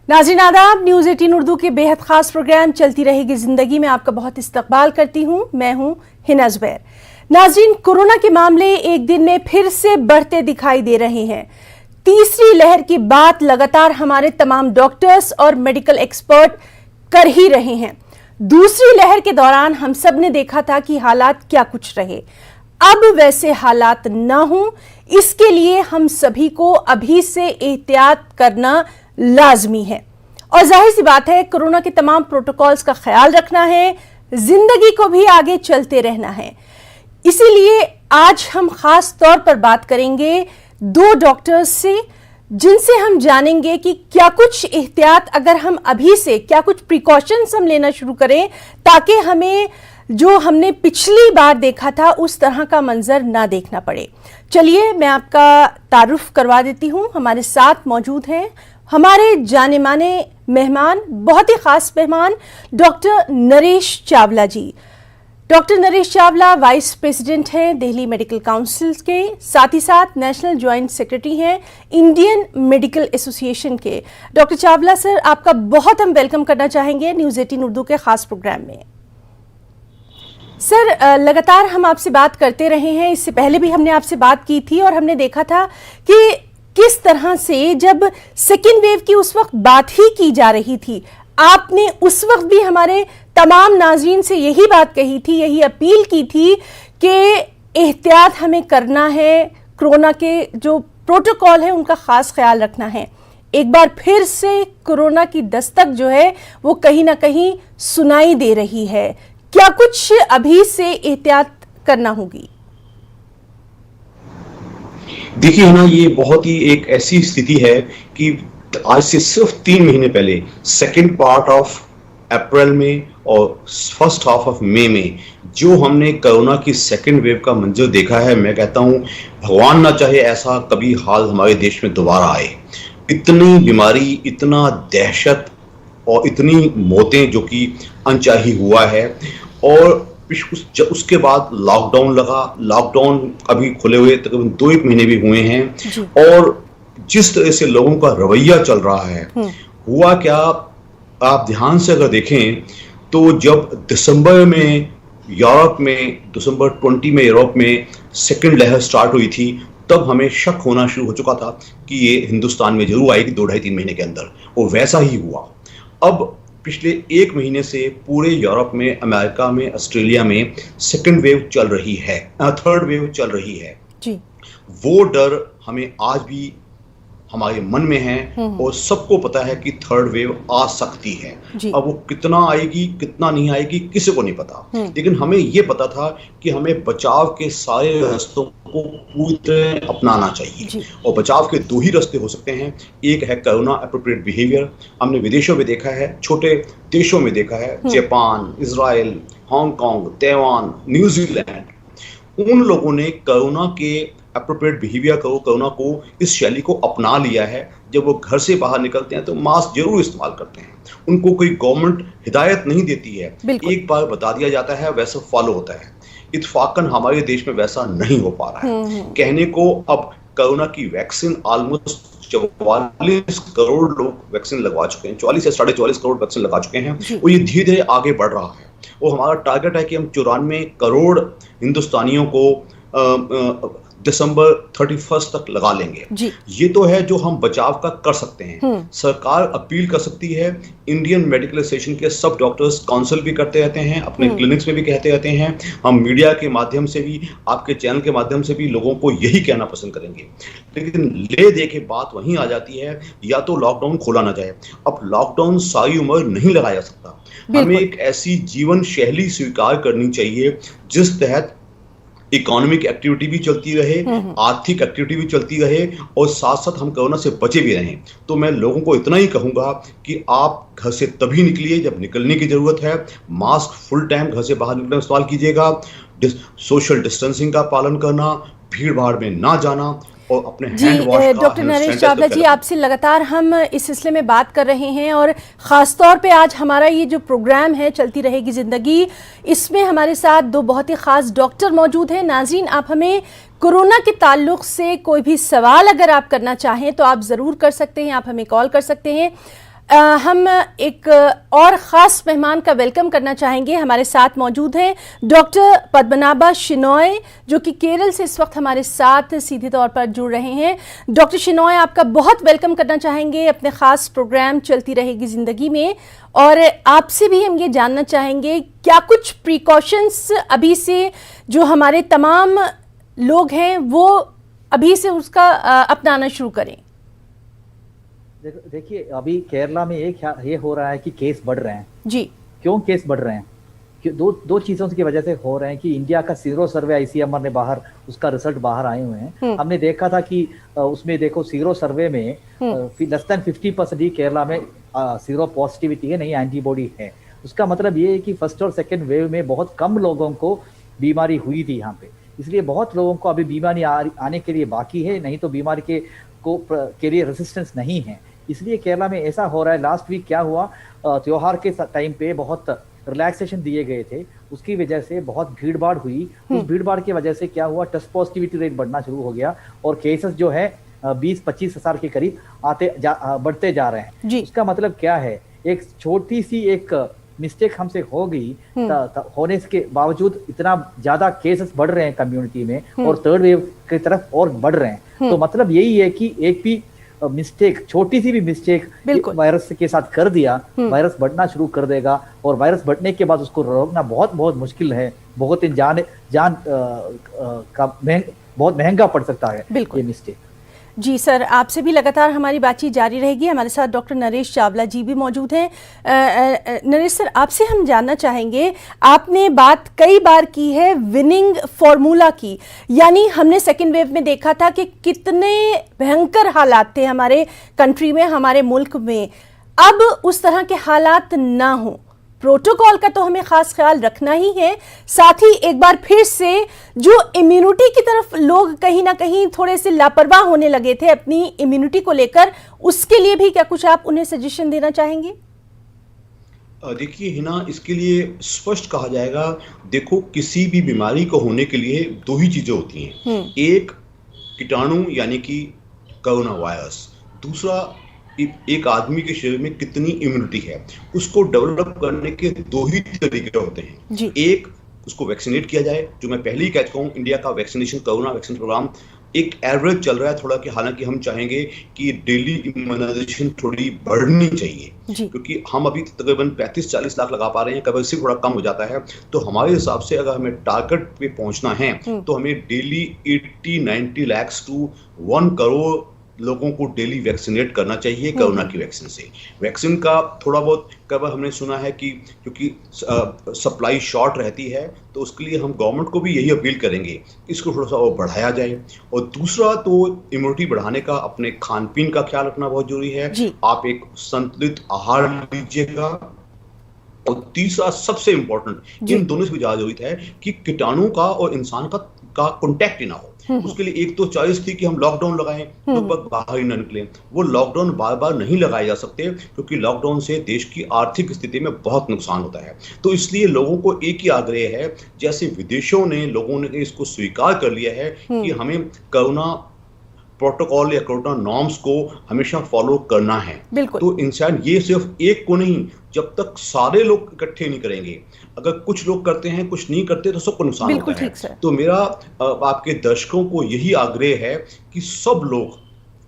नाज़रीन आदाब, न्यूज़ 18 उर्दू के बेहद खास प्रोग्राम चलती रहेगी जिंदगी में आपका बहुत इस्तकबाल करती हूँ। मैं हूँ हिना ज़ुबैर। नाज़रीन, कोरोना के मामले एक दिन में फिर से बढ़ते दिखाई दे रहे हैं। तीसरी लहर की बात लगातार हमारे तमाम डॉक्टर्स और मेडिकल एक्सपर्ट कर ही रहे हैं। दूसरी लहर के दौरान हम सब ने देखा था कि हालात क्या कुछ रहे। अब वैसे हालात ना हो, इसके लिए हम सभी को अभी से एहतियात करना लाजमी है और जाहिर सी बात है कोरोना के तमाम प्रोटोकॉल्स का ख्याल रखना है, जिंदगी को भी आगे चलते रहना है। इसीलिए आज हम खास तौर पर बात करेंगे दो डॉक्टर्स से, जिनसे हम जानेंगे कि क्या कुछ एहतियात अगर हम अभी से, क्या कुछ प्रिकॉशंस हम लेना शुरू करें ताकि हमें जो हमने पिछली बार देखा था उस तरह का मंजर ना देखना पड़े। चलिए मैं आपका तारुफ करवा देती हूं। हमारे साथ मौजूद हैं हमारे जाने माने मेहमान, बहुत ही खास मेहमान, doctor Naresh Chawla ji. Doctor Naresh Chawla vice president हैं दिल्ली मेडिकल काउंसिल के, साथ ही साथ नेशनल जॉइंट सेक्रेटरी हैं इंडियन मेडिकल एसोसिएशन के। डॉक्टर चावला सर, आपका बहुत हम वेलकम करना चाहेंगे न्यूज़ 18 उर्दू के खास प्रोग्राम में। सर, लगातार हम आपसे बात करते रहे हैं, इससे पहले भी हमने आपसे बात की थी और हमने देखा था कि किस तरह से जब सेकेंड वेव की उस वक्त बात ही की जा रही थी, आपने उस वक्त भी हमारे तमाम नाज़रीन से यही बात कही थी, यही अपील की थी कि एहतियात हमें करना है, कोरोना के जो प्रोटोकॉल है उनका खास ख्याल रखना है। एक बार फिर से कोरोना की दस्तक जो है वो कहीं ना कहीं सुनाई दे रही है। क्या कुछ अभी से एहतियात करना होगी? देखिए ना, ये बहुत ही एक ऐसी स्थिति है कि आज से सिर्फ 3 महीने पहले सेकेंड पार्ट ऑफ अप्रैल में और फर्स्ट हाफ ऑफ मई में जो हमने कोरोना की सेकेंड वेव का मंजर देखा है, मैं कहता हूँ भगवान ना चाहे ऐसा कभी हाल हमारे देश में दोबारा आए। इतनी बीमारी, इतना दहशत और इतनी मौतें जो कि अनचाही हुआ है। और उसके बाद लॉकडाउन लगा। लॉकडाउन अभी खुले हुए तकरीबन 2-1 महीने भी हुए हैं और जिस तरह से लोगों का रवैया चल रहा है, हुआ क्या, आप ध्यान से अगर देखें तो जब दिसंबर में यूरोप में, दिसंबर 20 में यूरोप में सेकंड लहर स्टार्ट हुई थी, तब हमें शक होना शुरू हो चुका था कि ये हिंदुस्तान में जरूर आएगी 2-2.5-3 महीने के अंदर, और वैसा ही हुआ। अब पिछले 1 महीने से पूरे यूरोप में, अमेरिका में, ऑस्ट्रेलिया में सेकंड वेव चल रही है, थर्ड वेव चल रही है जी। वो डर हमें आज भी हमारे मन में है और सबको पता है कि थर्ड वेव आ सकती है। अब वो कितना आएगी, कितना नहीं आएगी, किसी को नहीं पता, लेकिन हमें ये पता था कि हमें बचाव के सारे रास्तों को पूरी तरह अपनाना चाहिए। और बचाव के 2 ही रास्ते हो सकते हैं। एक है कोरोना एप्रोप्रिएट बिहेवियर। हमने विदेशों में देखा है, छोटे देशों में देखा है, Japan, Israel, Hong Kong, Taiwan, New Zealand, उन लोगों ने कोरोना के एप्रोप्रिएट बिहेवियर को, कोरोना को, इस शैली को अपना लिया है। जब वो घर से बाहर निकलते हैं तो मास्क जरूर इस्तेमाल करते हैं। उनको कोई गवर्नमेंट हिदायत नहीं देती है, एक बार बता दिया जाता है, वैसा फॉलो होता है। इत्तेफाकन हमारे देश में वैसा नहीं हो पा रहा है। कहने को अब कोरोना की वैक्सीन ऑलमोस्ट 44 करोड़ लोग वैक्सीन लगवा चुके हैं, 44 से 44.5 करोड़ वैक्सीन लगा चुके हैं और ये धीरे धीरे आगे बढ़ रहा है। और हमारा टारगेट है कि हम 94 करोड़ हिंदुस्तानियों को दिसंबर 31 तक लगा लेंगे। ये तो है जो हम बचाव का कर सकते हैं। सरकार अपील कर सकती है, इंडियन मेडिकल एसोसिएशन के सब डॉक्टर्स काउंसिल भी करते रहते हैं, अपने क्लिनिक्स में भी कहते रहते हैं। हम मीडिया के माध्यम से भी, आपके चैनल के माध्यम से भी लोगों को यही कहना पसंद करेंगे। लेकिन ले दे के बात वहीं आ जाती है, या तो लॉकडाउन खोला ना जाए। अब लॉकडाउन सारी उम्र नहीं लगाया जा सकता। हमें एक ऐसी जीवन शैली स्वीकार करनी चाहिए जिस तहत इकोनॉमिक एक्टिविटी भी चलती रहे, आर्थिक एक्टिविटी भी चलती रहे और साथ साथ हम कोरोना से बचे भी रहें। तो मैं लोगों को इतना ही कहूंगा कि आप घर से तभी निकलिए जब निकलने की जरूरत है। मास्क फुल टाइम घर से बाहर निकलने इस्तेमाल कीजिएगा। सोशल डिस्टेंसिंग का पालन करना, भीड़ भाड़ में ना जाना और अपने hand wash. Doctor Naresh Chawla ji, आपसे लगातार हम इस सिलसिले में बात कर रहे हैं और ख़ास तौर पे आज हमारा ये जो प्रोग्राम है चलती रहेगी ज़िंदगी, इसमें हमारे साथ 2 बहुत ही ख़ास डॉक्टर मौजूद हैं। नाज़रीन, आप हमें कोरोना के ताल्लुक़ से कोई भी सवाल अगर आप करना चाहें तो आप ज़रूर कर सकते हैं, आप हमें कॉल कर सकते हैं। हम एक और ख़ास मेहमान का वेलकम करना चाहेंगे। हमारे साथ मौजूद हैं डॉक्टर पद्मनाभा शेनॉय, जो कि केरल से इस वक्त हमारे साथ सीधे तौर पर जुड़ रहे हैं। डॉक्टर शेनॉय, आपका बहुत वेलकम करना चाहेंगे अपने ख़ास प्रोग्राम चलती रहेगी ज़िंदगी में। और आपसे भी हम ये जानना चाहेंगे क्या कुछ प्रिकॉशंस अभी से जो हमारे तमाम लोग हैं वो अभी से उसका अपनाना शुरू करें। देखिए, अभी केरला में ये हो रहा है कि केस बढ़ रहे हैं जी। क्यों केस बढ़ रहे हैं? दो चीजों की वजह से हो रहे हैं कि इंडिया का सीरो सर्वे आईसीएमआर ने उसका रिजल्ट बाहर आए हुए हैं। हमने देखा था कि उसमें देखो सीरो सर्वे में लेस देन 50% ही केरला में सीरो पॉजिटिविटी है, नहीं एंटीबॉडी है। उसका मतलब ये है कि फर्स्ट और सेकेंड वेव में बहुत कम लोगों को बीमारी हुई थी यहाँ पे, इसलिए बहुत लोगों को अभी बीमारी आने के लिए बाकी है, नहीं तो बीमारी के लिए रेजिस्टेंस नहीं है। इसलिए केरला में ऐसा हो रहा है। लास्ट वीक क्या हुआ, त्योहार के टाइम पे बहुत रिलैक्सेशन दिए गए थे, उसकी वजह से बहुत भीड़ भाड़ हुई। उस भीड़ भाड़ की वजह से क्या हुआ, टेस्ट पॉजिटिविटी रेट बढ़ना शुरू हो गया और केसेस जो है 20-25 हजार के करीब बढ़ते जा रहे हैं। उसका मतलब क्या है, एक छोटी सी एक मिस्टेक हमसे हो गई, होने के बावजूद इतना ज्यादा केसेस बढ़ रहे हैं कम्युनिटी में और थर्ड वेव की तरफ और बढ़ रहे हैं। तो मतलब यही है कि एक भी मिस्टेक, छोटी सी भी मिस्टेक वायरस के साथ कर दिया, वायरस बढ़ना शुरू कर देगा और वायरस बढ़ने के बाद उसको रोकना बहुत बहुत मुश्किल है। बहुत बहुत महंगा पड़ सकता है ये मिस्टेक। जी सर, आपसे भी लगातार हमारी बातचीत जारी रहेगी। हमारे साथ डॉक्टर नरेश चावला जी भी मौजूद हैं। नरेश सर, आपसे हम जानना चाहेंगे, आपने बात कई बार की है विनिंग फॉर्मूला की, यानी हमने सेकेंड वेव में देखा था कि कितने भयंकर हालात थे हमारे कंट्री में, हमारे मुल्क में। अब उस तरह के हालात ना हो, प्रोटोकॉल का तो हमें खास ख्याल रखना ही है, साथ ही एक बार फिर से जो इम्यूनिटी की तरफ लोग कहीं ना कहीं थोड़े से लापरवाह होने लगे थे अपनी इम्यूनिटी को लेकर, उसके लिए भी क्या कुछ आप उन्हें सजेशन देना चाहेंगे? देखिए हिना, इसके लिए स्पष्ट कहा जाएगा, देखो किसी भी बीमारी को होने के लिए दो ही चीजें होती हैं, एक कीटाणु यानी कि कोरोना वायरस, दूसरा एक आदमी के शरीर में कितनी इम्यूनिटी है। उसको डेवलप करने के दो ही तरीके होते हैं। एक, उसको वैक्सीनेट किया जाए, जो मैं पहले ही कह चुका हूं, इंडिया का वैक्सीनेशन, कोरोना वैक्सीन प्रोग्राम एक एवरेज चल रहा है थोड़ा, कि हालांकि हम चाहेंगे कि डेली इम्यूनाइजेशन थोड़ी बढ़नी चाहिए, क्योंकि हम अभी तकरीबन 35-40 लाख लगा पा रहे हैं, कभी इससे थोड़ा कम हो जाता है। तो हमारे हिसाब से अगर हमें टारगेट पे पहुंचना है तो हमें डेली 80-90 लाख टू 1 करोड़ लोगों को डेली वैक्सीनेट करना चाहिए कोरोना की वैक्सीन से। वैक्सीन का थोड़ा बहुत कब हमने सुना है कि क्योंकि सप्लाई शॉर्ट रहती है, तो उसके लिए हम गवर्नमेंट को भी यही अपील करेंगे, इसको थोड़ा सा और बढ़ाया जाए। और दूसरा तो इम्यूनिटी बढ़ाने का अपने खान पीन का ख्याल रखना बहुत जरूरी है। आप एक संतुलित आहार लीजिएगा। और तीसरा सबसे इंपॉर्टेंट, इन दोनों से भी ज्यादा जरूरी है कि कीटाणु का और इंसान का कांटेक्ट ही ना हो। उसके लिए एक तो चॉइस थी कि हम लॉकडाउन लगाएं, लोग बाहर ही न निकले। वो लॉकडाउन बार बार नहीं लगाए जा सकते, क्योंकि लॉकडाउन से देश की आर्थिक स्थिति में बहुत नुकसान होता है। तो इसलिए लोगों को एक ही आग्रह है, जैसे विदेशों ने, लोगों ने इसको स्वीकार कर लिया है कि हमें कोरोना प्रोटोकॉल या कोरोना नॉर्म्स को हमेशा फॉलो करना है। तो इंसान ये सिर्फ एक को नहीं, जब तक सारे लोग इकट्ठे नहीं करेंगे, अगर कुछ लोग करते हैं कुछ नहीं करते तो सबको नुकसान होता है। तो मेरा आपके दर्शकों को यही आग्रह है कि सब लोग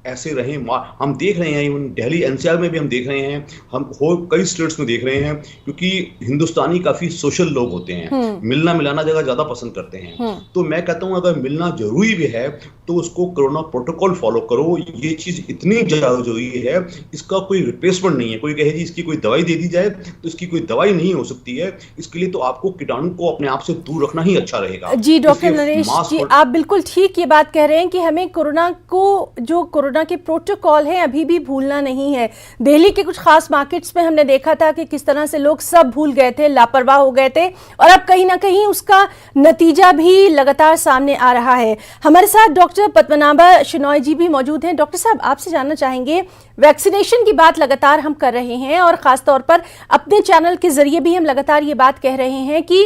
ऐसे रहें। हम देख रहे हैं, दिल्ली एनसीआर में भी हम देख रहे हैं, हम कई स्टेट्स में देख रहे हैं, क्योंकि हिंदुस्तानी काफी सोशल लोग होते हैं, मिलना मिलाना जगह ज्यादा पसंद करते हैं। तो मैं कहता हूं अगर मिलना जरूरी भी है तो उसको कोरोना प्रोटोकॉल फॉलो करो। ये चीज इतनी ज्यादा जरूरी है, इसका कोई रिप्लेसमेंट नहीं है। कोई कहे जी इसकी कोई दवाई दे दी जाए, तो इसकी कोई दवाई नहीं हो सकती है। इसके लिए तो आपको कीटाणु को अपने आप से दूर रखना ही अच्छा रहेगा। जी डॉक्टर नरेश जी, आप बिल्कुल ठीक ये बात कह रहे हैं कि हमें कोरोना को, जो कोरोना के प्रोटोकॉल है, अभी भी भूलना नहीं है। दिल्ली के कुछ खास मार्केट्स में हमने देखा था कि किस तरह से लोग सब भूल गए थे, लापरवाह हो गए थे, और अब कहीं ना कहीं उसका नतीजा भी लगातार सामने आ रहा है। हमारे साथ डॉक्टर पद्मनाभा शेनॉय जी भी मौजूद हैं। डॉक्टर साहब, आपसे जानना चाहेंगे, वैक्सीनेशन की बात लगातार हम कर रहे हैं और खासतौर पर अपने चैनल के जरिए भी हम लगातार ये बात कह रहे हैं कि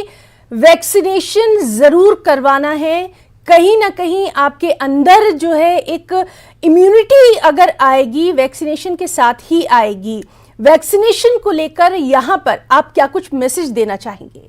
वैक्सीनेशन जरूर करवाना है। कहीं ना कहीं आपके अंदर जो है एक इम्यूनिटी अगर आएगी, वैक्सीनेशन के साथ ही आएगी। वैक्सीनेशन को लेकर यहाँ पर आप क्या कुछ मैसेज देना चाहेंगे?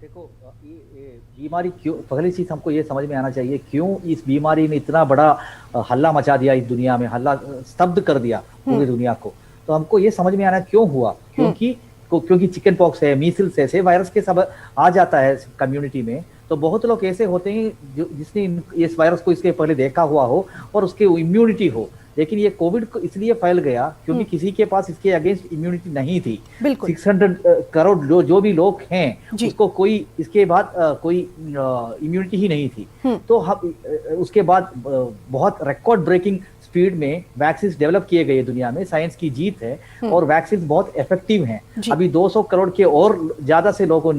देखो, ये बीमारी क्यों, पहली चीज हमको ये समझ में आना चाहिए क्यों इस बीमारी ने इतना बड़ा हल्ला मचा दिया इस दुनिया में, हल्ला स्तब्ध कर दिया पूरी दुनिया को। तो हमको ये समझ में आना क्यों हुआ, क्योंकि चिकन पॉक्स है, मीसिल्स है, ऐसे वायरस के सब आ जाता है कम्युनिटी में। तो बहुत लोग ऐसे होते हैं जिसने इस वायरस को इसके पहले देखा हुआ हो और उसकी इम्यूनिटी हो, लेकिन ये कोविड को इसलिए फैल गया क्योंकि किसी के पास इसके अगेंस्ट इम्यूनिटी नहीं थी। 600 करोड़ जो भी लोग हैं उसको कोई इसके बाद कोई इम्यूनिटी ही नहीं थी। तो उसके बाद बहुत रिकॉर्ड ब्रेकिंग स्पीड में वैक्सीन डेवलप किए गए दुनिया में, साइंस की जीत है और वैक्सीन बहुत इफेक्टिव हैं। अभी 200 करोड़ के और ज्यादा से लोग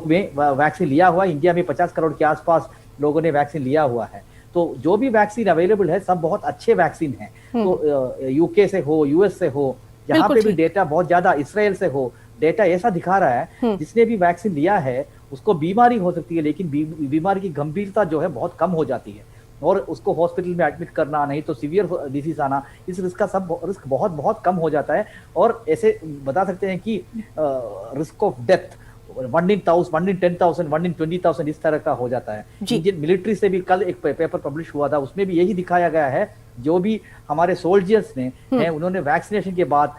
में वैक्सीन लिया हुआ है। इंडिया में 50 करोड़ के आसपास लोगों ने वैक्सीन लिया हुआ है। तो जो भी वैक्सीन अवेलेबल है सब बहुत अच्छे वैक्सीन हैं। तो यूके से हो, यूएस से हो, यहाँ पे भी डेटा बहुत ज्यादा, इसराइल से हो, डेटा ऐसा दिखा रहा है जिसने भी वैक्सीन लिया है उसको बीमारी हो सकती है, लेकिन बीमारी की गंभीरता जो है बहुत कम हो जाती है और उसको हॉस्पिटल में एडमिट करना, नहीं तो सीवियर डिसीज आना, इस रिस्क का सब रिस्क बहुत बहुत कम हो जाता है। और ऐसे बता सकते हैं कि risk of death 1 in 1000, 1 in 10,000, 1 in 20,000 इस तरह का हो जाता है। इंडियन मिलिट्री से भी कल एक पेपर पब्लिश हुआ था, उसमें भी यही दिखाया गया है। जो भी हमारे सोल्जर्स ने हैं उन्होंने वैक्सीनेशन के बाद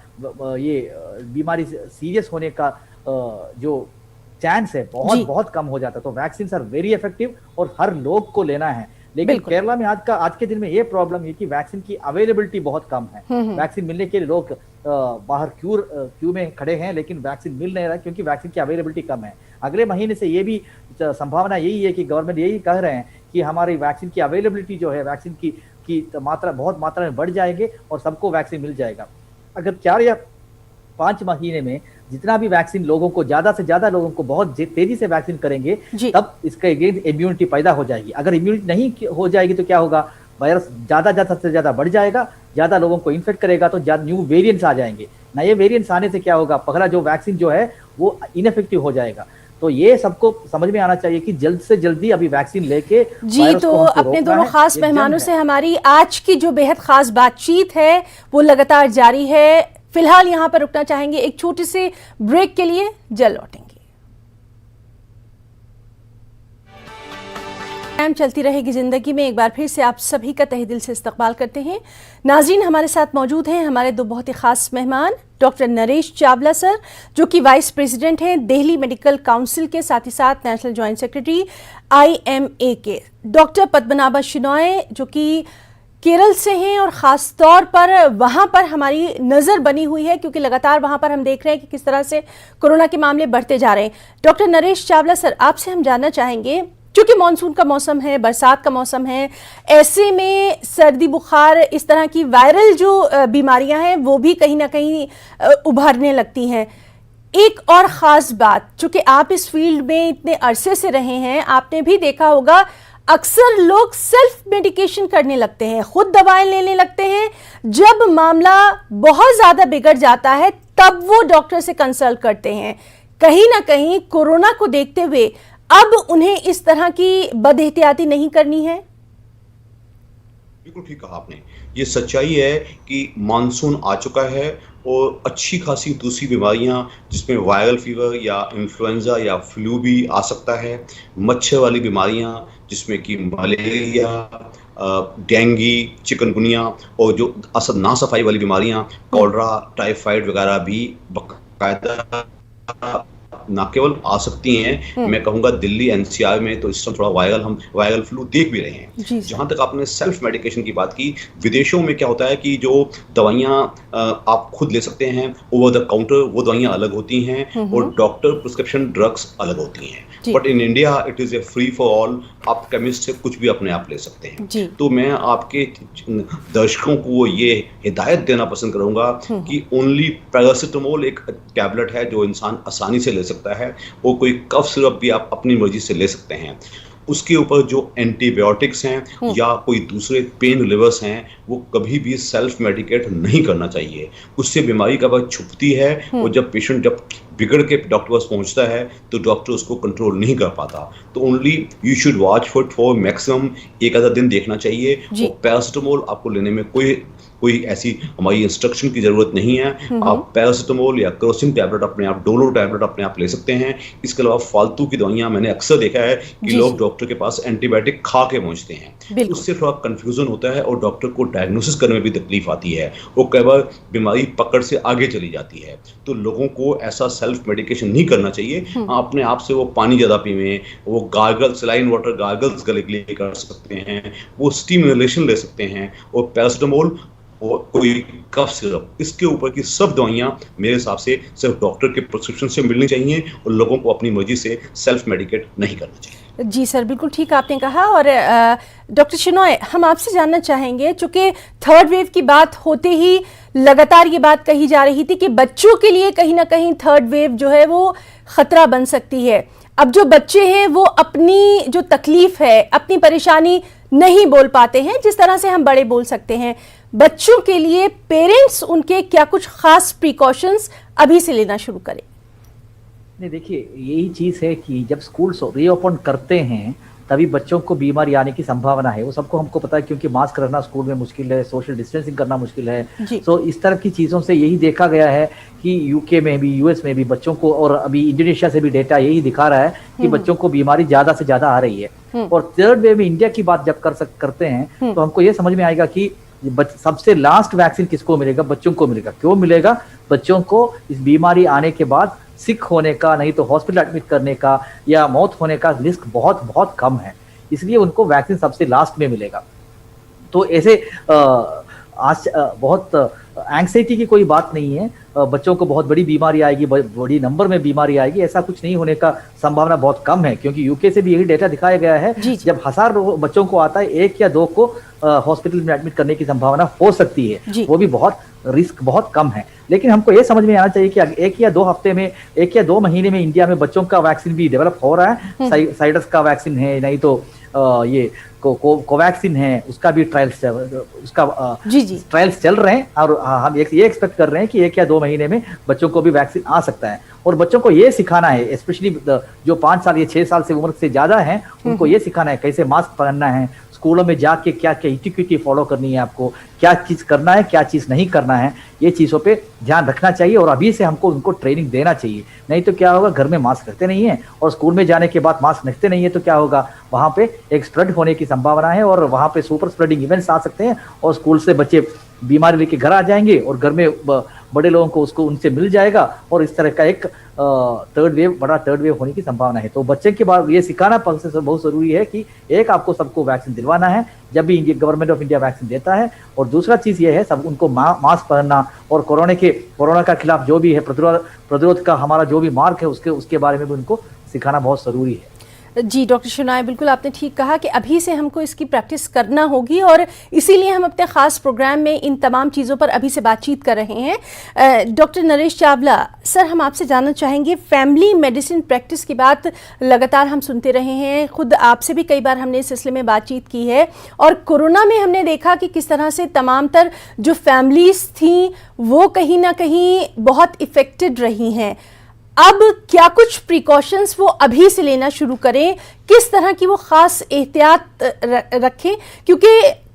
ये बीमारी सीरियस होने का जो चांस है बहुत कम हो जाता है। तो वैक्सीन आर वेरी इफेक्टिव और हर लोग को लेना है। लेकिन केरला में आज के दिन में ये प्रॉब्लम है कि वैक्सीन की अवेलेबिलिटी बहुत कम है। वैक्सीन मिलने के लिए लोग बाहर क्यू में खड़े हैं, लेकिन वैक्सीन मिल नहीं रहा क्योंकि वैक्सीन की अवेलेबिलिटी कम है। अगले महीने से ये भी संभावना यही है कि गवर्नमेंट यही कह रहे हैं कि हमारी वैक्सीन की अवेलेबिलिटी जो है, वैक्सीन की मात्रा बहुत मात्रा में बढ़ जाएंगे और सबको वैक्सीन मिल जाएगा। अगर 4 या 5 महीने में जितना भी वैक्सीन लोगों को, ज्यादा से ज्यादा लोगों को बहुत तेजी से वैक्सीन करेंगे तब इसके अगेंस्ट इम्यूनिटी पैदा हो जाएगी। अगर इम्यूनिटी नहीं हो जाएगी तो क्या होगा, वायरस ज्यादा से ज्यादा बढ़ जाएगा, ज्यादा लोगों को इन्फेक्ट करेगा तो ज्यादा न्यू वेरिएंट्स आ जाएंगे। नए वेरिएंट्स आने से क्या होगा, पहला जो वैक्सीन जो है वो इनइफेक्टिव हो जाएगा। तो ये सबको समझ में आना चाहिए कि जल्द से जल्दी अभी वैक्सीन लेके जी। तो अपने दोनों खास मेहमानों से हमारी आज की जो बेहद खास बातचीत है वो लगातार जारी है। फिलहाल यहाँ पर रुकना चाहेंगे एक छोटे से ब्रेक के लिए, जल्द लौटेंगे। चलती रहेगी जिंदगी में एक बार फिर से आप सभी का तहे दिल से इस्तकबाल करते हैं। नाज़रीन, हमारे साथ मौजूद हैं हमारे दो बहुत ही खास मेहमान, डॉक्टर नरेश चावला सर जो कि वाइस प्रेसिडेंट हैं दिल्ली मेडिकल काउंसिल के, साथ ही साथ नेशनल जॉइंट सेक्रेटरी IMA के, डॉक्टर पद्मनाभा शेनॉय जो कि केरल से हैं और ख़ास तौर पर वहाँ पर हमारी नज़र बनी हुई है क्योंकि लगातार वहाँ पर हम देख रहे हैं कि किस तरह से कोरोना के मामले बढ़ते जा रहे हैं। डॉक्टर नरेश चावला सर, आपसे हम जानना चाहेंगे, क्योंकि मानसून का मौसम है, बरसात का मौसम है, ऐसे में सर्दी बुखार इस तरह की वायरल जो बीमारियां हैं वो भी कहीं ना कहीं उभरने लगती हैं। एक और ख़ास बात, चूँकि आप इस फील्ड में इतने अरसे से रहे हैं, आपने भी देखा होगा अक्सर लोग सेल्फ मेडिकेशन करने लगते हैं, खुद दवाएं लेने लगते हैं। जब मामला बहुत ज़्यादा बिगड़ जाता है तब वो डॉक्टर से कंसल्ट करते हैं। कहीं ना कहीं कोरोना को देखते हुए अब उन्हें इस तरह की बदएहतियाती नहीं करनी है। बिल्कुल ठीक कहा आपने। ये सच्चाई है कि मानसून आ चुका है और अच्छी खासी दूसरी बीमारियां जिसमें वायरल फीवर या इन्फ्लुएंजा या फ्लू भी आ सकता है, मच्छर वाली बीमारियां जिसमें कि मलेरिया, डेंगू, चिकनगुनिया और जो असद ना सफाई वाली बीमारियां, कॉलरा, टाइफाइड वगैरह भी बाकायदा ना केवल आ सकती हैं, मैं कहूंगा दिल्ली NCR में तो इस समय थोड़ा हम वायरल फ्लू देख भी रहे हैं। जहां तक आपने सेल्फ मेडिकेशन की बात की, विदेशों में क्या होता है कि जो दवाइयां आप खुद ले सकते हैं ओवर द काउंटर, वो दवाइयां अलग होती हैं और डॉक्टर प्रिस्क्रिप्शन ड्रग्स अलग होती हैं। But in India it is a free for all, आप केमिस्ट से कुछ भी अपने आप ले सकते हैं। तो मैं आपके दर्शकों को ये हिदायत देना पसंद करूंगा कि ओनली पैरासिटामोल एक टैबलेट है जो इंसान आसानी से ले सकता है, वो कोई कफ सिरप भी आप अपनी मर्जी से ले सकते हैं। उसके ऊपर जो एंटीबायोटिक्स हैं या कोई दूसरे पेन रिलीवर्स हैं वो कभी भी सेल्फ मेडिकेट नहीं करना चाहिए। उससे बीमारी का वक्त छुपती है और जब पेशेंट जब बिगड़ के डॉक्टर पास पहुंचता है तो डॉक्टर उसको कंट्रोल नहीं कर पाता। तो only you should watch for maximum एक आधा दिन देखना चाहिए। और पैरासिटामोल आपको लेने में कोई कोई ऐसी हमारी इंस्ट्रक्शन की जरूरत नहीं है। आप पैरासिटामोल या क्रोसिन टैबलेट अपने आप, डोलो टैबलेट अपने आप ले सकते हैं। इसके अलावा फालतू की दवाइयां मैंने अक्सर देखा है कि लोग डॉक्टर के पास एंटीबायोटिक खा के पहुंचते हैं, उससे थोड़ा कंफ्यूजन होता है और डॉक्टर को डायग्नोसिस करने में भी तकलीफ आती है। वो कई बार बीमारी पकड़ से आगे चली जाती है। तो लोगों को ऐसा सेल्फ मेडिकेशन नहीं करना चाहिए। अपने आप से वो पानी ज्यादा पीवें, वो गार्गल, सलाइन वाटर गार्गल्स गले के लिए कर सकते हैं, वो स्टीम इनहेलेशन ले सकते हैं, और पैरासिटामोल और कोई कफ सिरप, इसके ऊपर की सब दवाइयां मेरे हिसाब से सिर्फ डॉक्टर के प्रिस्क्रिप्शन से मिलनी चाहिए और लोगों को अपनी मर्जी से सेल्फ मेडिकेट नहीं करना चाहिए। जी सर, बिल्कुल ठीक आपने कहा। और डॉक्टर शेनॉय, हम आपसे जानना चाहेंगे, चूंकि थर्ड वेव की बात होते ही लगातार ये बात कही जा रही थी कि बच्चों के लिए कहीं ना कहीं थर्ड वेव जो है वो खतरा बन सकती है। अब जो बच्चे हैं वो अपनी जो तकलीफ है, अपनी परेशानी नहीं बोल पाते हैं जिस तरह से हम बड़े बोल सकते हैं। बच्चों के लिए पेरेंट्स उनके क्या कुछ खास प्रिकॉशंस अभी से लेना शुरू करें? नहीं, देखिए, यही चीज है कि जब स्कूल रीओपन करते हैं तभी बच्चों को बीमारी आने की संभावना है। वो सबको हमको पता है, क्योंकि मास्क रहना स्कूल में मुश्किल है, सोशल डिस्टेंसिंग करना मुश्किल है। तो इस तरह की चीज़ों से यही देखा गया है कि यूके में भी, यूएस में भी बच्चों को, और अभी इंडोनेशिया से भी डेटा यही दिखा रहा है कि बच्चों को बीमारी ज़्यादा से ज़्यादा आ रही है। और थर्ड वेव में इंडिया की बात जब करते हैं तो हमको ये समझ में आएगा कि सबसे लास्ट वैक्सीन किसको मिलेगा? बच्चों को मिलेगा। क्यों मिलेगा? बच्चों को इस बीमारी आने के बाद सिक होने का, नहीं तो हॉस्पिटल एडमिट करने का या मौत होने का रिस्क बहुत बहुत कम है, इसलिए उनको वैक्सीन सबसे लास्ट में मिलेगा। तो ऐसे आज बहुत एंग्जाइटी की कोई बात नहीं है। बच्चों को बहुत बड़ी बीमारी आएगी, बड़ी नंबर में बीमारी आएगी, ऐसा कुछ नहीं होने का संभावना बहुत कम है, क्योंकि यूके से भी यही डेटा दिखाया गया है। जब 1000 बच्चों को आता है, 1 या 2 को हॉस्पिटल में एडमिट करने की संभावना हो सकती है, वो भी बहुत रिस्क बहुत कम है। लेकिन हमको ये समझ में आना चाहिए कि 1 या 2 हफ्ते में, 1 या 2 महीने में इंडिया में बच्चों का वैक्सीन भी डेवलप हो रहा है। साइडस का वैक्सीन है, नहीं तो ये कोवैक्सीन है, उसका भी ट्रायल्स चल रहे हैं। और हम ये एक्सपेक्ट कर रहे हैं कि 1 या 2 महीने में बच्चों को भी वैक्सीन आ सकता है। और बच्चों को ये सिखाना है, स्पेशली जो 5 साल या 6 साल से उम्र से ज्यादा है, उनको ये सिखाना है कैसे मास्क पहनना है, स्कूलों में जाके क्या क्या इटिक्विटी फॉलो करनी है, आपको क्या चीज करना है, क्या चीज नहीं करना है, ये चीजों पे ध्यान रखना चाहिए। और अभी से हमको उनको ट्रेनिंग देना चाहिए। नहीं तो क्या होगा, घर में मास्क रखते नहीं है और स्कूल में जाने के बाद मास्क रखते नहीं है, तो क्या होगा, वहां पे एक स्प्रेड होने की संभावना है और वहां पे सुपर स्प्रेडिंग इवेंट्स आ सकते हैं और स्कूल से बच्चे बीमारी लेके घर आ जाएंगे और घर में बड़े लोगों को उसको उनसे मिल जाएगा और इस तरह का एक बड़ा थर्ड वेव होने की संभावना है। तो बच्चे के बाद ये सिखाना बहुत जरूरी है कि एक, आपको सबको वैक्सीन दिलवाना है जब भी गवर्नमेंट ऑफ इंडिया वैक्सीन देता है, और दूसरा चीज ये है सब उनको मास्क पहनना और कोरोना का खिलाफ जो भी है प्रतिरोध का हमारा जो भी मार्ग है उसके बारे में भी उनको सिखाना बहुत जरूरी है। जी डॉक्टर शेनॉय, बिल्कुल आपने ठीक कहा कि अभी से हमको इसकी प्रैक्टिस करना होगी और इसीलिए हम अपने ख़ास प्रोग्राम में इन तमाम चीज़ों पर अभी से बातचीत कर रहे हैं। डॉक्टर नरेश चावला सर, हम आपसे जानना चाहेंगे, फैमिली मेडिसिन प्रैक्टिस की बात लगातार हम सुनते रहे हैं, खुद आपसे भी कई बार हमने इस सिलसिले में बातचीत की है और कोरोना में हमने देखा कि किस तरह से तमाम तर जो फैमिलीज़ थी वो कहीं ना कहीं बहुत इफ़ेक्टेड रही हैं। अब क्या कुछ प्रिकॉशंस वो अभी से लेना शुरू करें, किस तरह की वो खास एहतियात रखें, क्योंकि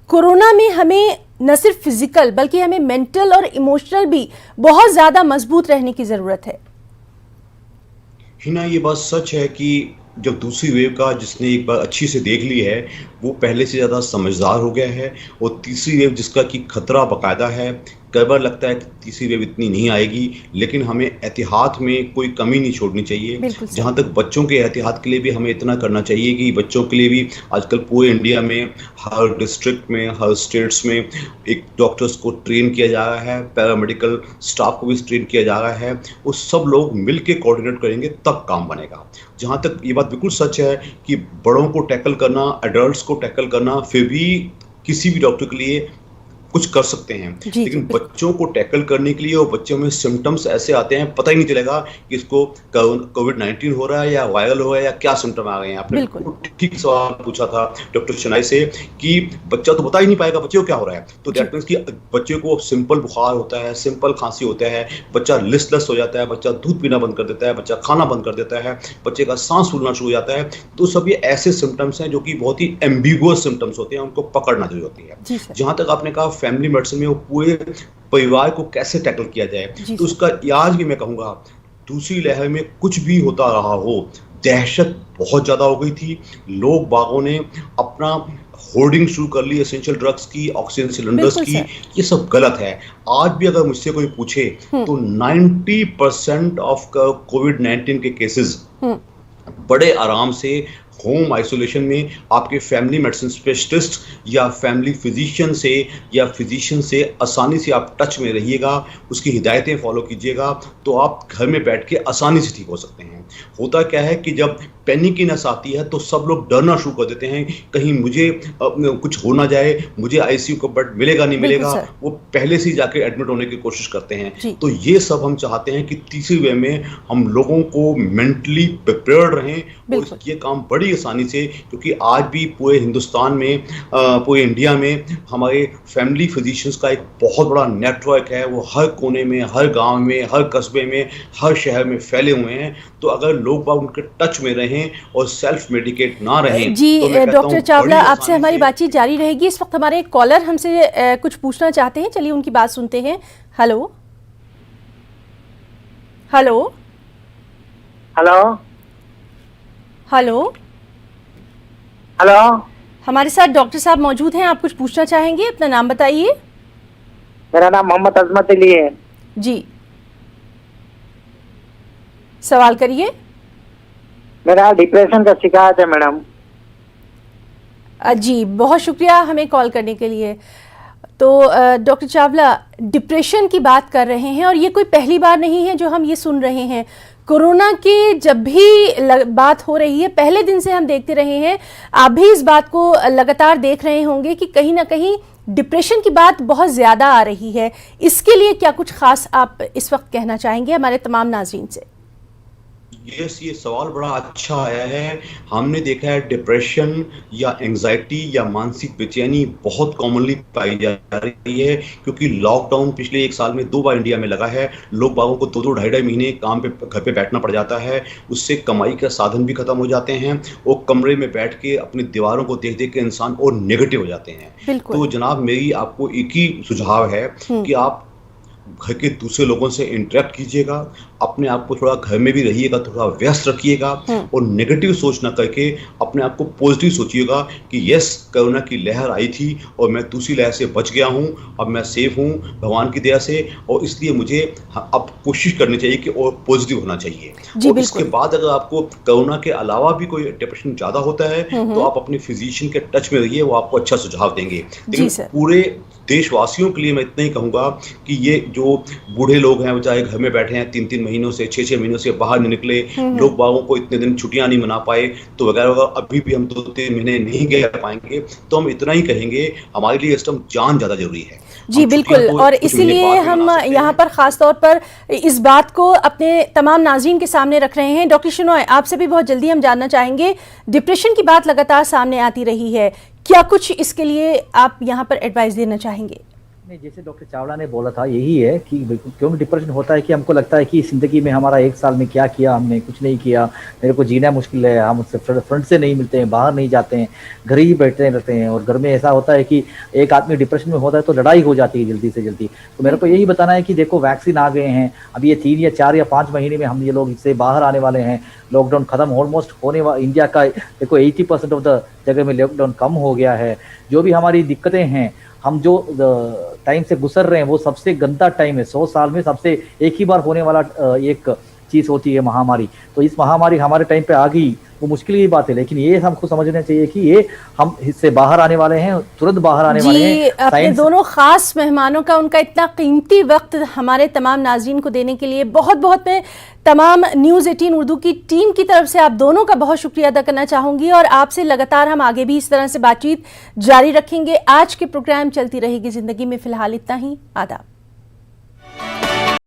कोरोना में हमें न सिर्फ फिजिकल बल्कि हमें मेंटल और इमोशनल भी बहुत ज़्यादा मजबूत रहने की ज़रूरत है। हिना, ये बात सच है कि जब दूसरी वेव का जिसने एक बार अच्छी से देख ली है वो पहले से ज़्यादा समझदार हो गया है, और तीसरी वेव जिसका कि खतरा बाकायदा है, कई बार लगता है कि तीसरी वेव इतनी नहीं आएगी, लेकिन हमें एहतियात में कोई कमी नहीं छोड़नी चाहिए। जहाँ तक बच्चों के एहतियात के लिए भी हमें इतना करना चाहिए कि बच्चों के लिए भी आजकल पूरे इंडिया में हर डिस्ट्रिक्ट में, हर स्टेट्स में एक डॉक्टर्स को ट्रेन किया जा रहा है, पैरामेडिकल स्टाफ को भी ट्रेन किया जा रहा है, वो सब लोग मिल के कोऑर्डिनेट करेंगे तब काम बनेगा। जहाँ तक ये बात बिल्कुल सच है कि बड़ों को टैकल करना, एडल्ट्स को टैकल करना, फिर भी किसी भी डॉक्टर के लिए कुछ कर सकते हैं, लेकिन बच्चों को टैकल करने के लिए और बच्चों में सिम्टम्स ऐसे आते हैं पता ही नहीं चलेगा कि इसको कोविड-19 हो रहा है या वायरल हो रहा है या क्या सिम्टम आ गए हैं। आपने ठीक सवाल पूछा था डॉक्टर शेनॉय से कि बच्चा तो बता ही नहीं पाएगा बच्चे को क्या हो रहा है, तो दैट मींस कि बच्चे को सिंपल बुखार होता है, सिंपल खांसी होता है, बच्चा लिस्टलेस हो जाता है, बच्चा दूध पीना बंद कर देता है, बच्चा खाना बंद कर देता है, बच्चे का सांस फूलना शुरू हो जाता है। तो सब ये ऐसे सिम्टम्स हैं जो कि बहुत ही एम्बिगुअस सिम्टम्स होते हैं, उनको पकड़ना जरूरी होती है। जहां तक आपने कहा फैमिली मेडिसिन में वो पूरे परिवार को कैसे टैकल किया जाए। तो उसका आज भी मैं कहूँगा दूसरी लहर में कुछ भी होता रहा हो, दहशत बहुत ज़्यादा हो गई थी। लोग बागों ने अपना होर्डिंग शुरू कर ली एसेंशियल ड्रग्स की, ऑक्सीजन सिलेंडर्स की। ये सब गलत है। आज भी अगर मुझसे कोई पूछे तो 90% ऑफ कोविड-19 के केसेस बड़े आराम से होम आइसोलेशन में आपके फैमिली मेडिसिन स्पेशलिस्ट या फैमिली फिजिशियन से या फिजिशियन से आसानी से आप टच में रहिएगा, उसकी हिदायतें फॉलो कीजिएगा, तो आप घर में बैठ के आसानी से ठीक हो सकते हैं। होता क्या है कि जब पैनिकीनेस आती है तो सब लोग डरना शुरू कर देते हैं, कहीं मुझे कुछ हो ना जाए, मुझे आईसीयू का बेड मिलेगा नहीं मिलेगा, वो पहले से ही जाके एडमिट होने की कोशिश करते हैं। तो ये सब हम चाहते हैं कि तीसरी वे में हम लोगों को मेंटली प्रिपेयर्ड रहें और ये काम बड़ी आसानी से, क्योंकि आज भी पूरे हिंदुस्तान में, पूरे इंडिया में हमारे फैमिली फिजिशियंस का एक बहुत बड़ा नेटवर्क है। वो हर कोने में, हर गांव में, हर कस्बे में, हर शहर में फैले हुए हैं। तो अगर लोग बाग उनके टच में रहें और सेल्फ मेडिकेट ना रहें जी, तो डॉक्टर चावला आपसे हमारी बातचीत जारी रहेगी। इस वक्त हमारे कॉलर हमसे कुछ पूछना चाहते हैं, चलिए उनकी बात सुनते हैं। Hello hello hello hello hello हमारे साथ डॉक्टर साहब मौजूद हैं, आप कुछ पूछना चाहेंगे? अपना नाम बताइए। मेरा नाम मोहम्मद अजमत अली है जी, सवाल करिए। मेरा डिप्रेशन का शिकायत है मैडम। जी, बहुत शुक्रिया हमें कॉल करने के लिए। तो डॉक्टर चावला, डिप्रेशन की बात कर रहे हैं और ये कोई पहली बार नहीं है जो हम ये सुन रहे हैं। कोरोना की जब भी बात हो रही है, पहले दिन से हम देखते रहे हैं, आप भी इस बात को लगातार देख रहे होंगे कि कहीं ना कहीं डिप्रेशन की बात बहुत ज़्यादा आ रही है। इसके लिए क्या कुछ खास आप इस वक्त कहना चाहेंगे हमारे तमाम नाज़रीन से? यस, ये सवाल बड़ा अच्छा आया है। हमने देखा है डिप्रेशन या एंजाइटी या मानसिक बेचैनी बहुत कॉमनली पाई जा रही है, क्योंकि लॉकडाउन पिछले 1 साल में 2 बार इंडिया में लगा है। लोग बागों को 2-2, ढाई-ढाई महीने काम पे, घर पे बैठना पड़ जाता है। उससे कमाई का साधन भी खत्म हो जाते हैं और कमरे में बैठ के अपनी दीवारों को देख देख के इंसान और नेगेटिव हो जाते हैं। तो जनाब, मेरी आपको एक ही सुझाव है कि आप घर के दूसरे लोगों से इंटरेक्ट कीजिएगा, अपने आप को थोड़ा घर में भी रहिएगा, थोड़ा व्यस्त रखिएगा और नेगेटिव सोच ना करके अपने आप को पॉजिटिव सोचिएगा कि यस, कोरोना की लहर आई थी और मैं दूसरी लहर से बच गया हूँ, अब मैं सेफ हूँ भगवान की दया से, और इसलिए मुझे अब कोशिश करनी चाहिए कि और पॉजिटिव होना चाहिए। और इसके बाद अगर आपको कोरोना के अलावा भी कोई डिप्रेशन ज़्यादा होता है तो आप अपने फिजिशियन के टच में रहिए, वो आपको अच्छा सुझाव देंगे। लेकिन पूरे देशवासियों के लिए मैं इतना ही कहूँगा कि ये जो बूढ़े लोग हैं, वो चाहे घर में बैठे हैं 3-3 महीनों से, 6-6 महीनों से बाहर नहीं निकले, लोग बागों को इतने दिन छुट्टियां नहीं मना पाए, तो वगैरह वगैरह, अभी भी हम 2-3 महीने नहीं गए पाएंगे, तो हम इतना ही कहेंगे हमारे लिए इस टाइम जान ज़्यादा जरूरी है। जी बिल्कुल, और इसीलिए हम यहाँ पर ख़ास तौर पर इस बात को अपने तमाम नाज़रीन के सामने रख रहे हैं। डॉक्टर शिनॉय, आपसे भी बहुत जल्दी हम जानना चाहेंगे, डिप्रेशन की बात लगातार सामने आती रही है, क्या कुछ इसके लिए आप यहाँ पर एडवाइस देना चाहेंगे? नहीं, जैसे डॉक्टर चावला ने बोला था, यही है कि क्यों डिप्रेशन होता है कि हमको लगता है कि ज़िंदगी में हमारा 1 साल में क्या किया, हमने कुछ नहीं किया, मेरे को जीना मुश्किल है, हम उससे फ्रेंड से नहीं मिलते हैं, बाहर नहीं जाते हैं, घर ही बैठते रहते हैं। और घर में ऐसा होता है कि एक आदमी डिप्रेशन में होता है तो लड़ाई हो जाती है जल्दी से जल्दी। तो मेरे को यही बताना है कि देखो, वैक्सीन आ गए हैं, अब ये 3 या 4 या 5 महीने में हम ये लोग इससे बाहर आने वाले हैं। लॉकडाउन खत्म ऑलमोस्ट होने वाला, इंडिया का देखो 80% ऑफ द जगह में लॉकडाउन कम हो गया है। जो भी हमारी दिक्कतें हैं, हम जो टाइम से गुजर रहे हैं, वो सबसे गंदा टाइम है। 100 साल में सबसे एक ही बार होने वाला एक चीज़ होती है महामारी। तो इस महामारी हमारे टाइम पे आ गई, वो मुश्किल की बात है, लेकिन ये हमको समझना चाहिए कि ये हम इससे बाहर आने वाले हैं, तुरंत बाहर आने वाले हैं। अपने दोनों खास मेहमानों का, उनका इतना कीमती वक्त हमारे तमाम नाज़रीन को देने के लिए बहुत बहुत मैं तमाम न्यूज़ 18 उर्दू की टीम की तरफ से आप दोनों का बहुत शुक्रिया अदा करना चाहूँगी, और आपसे लगातार हम आगे भी इस तरह से बातचीत जारी रखेंगे। आज के प्रोग्राम चलती रहेगी ज़िंदगी में फ़िलहाल इतना ही। आदाब।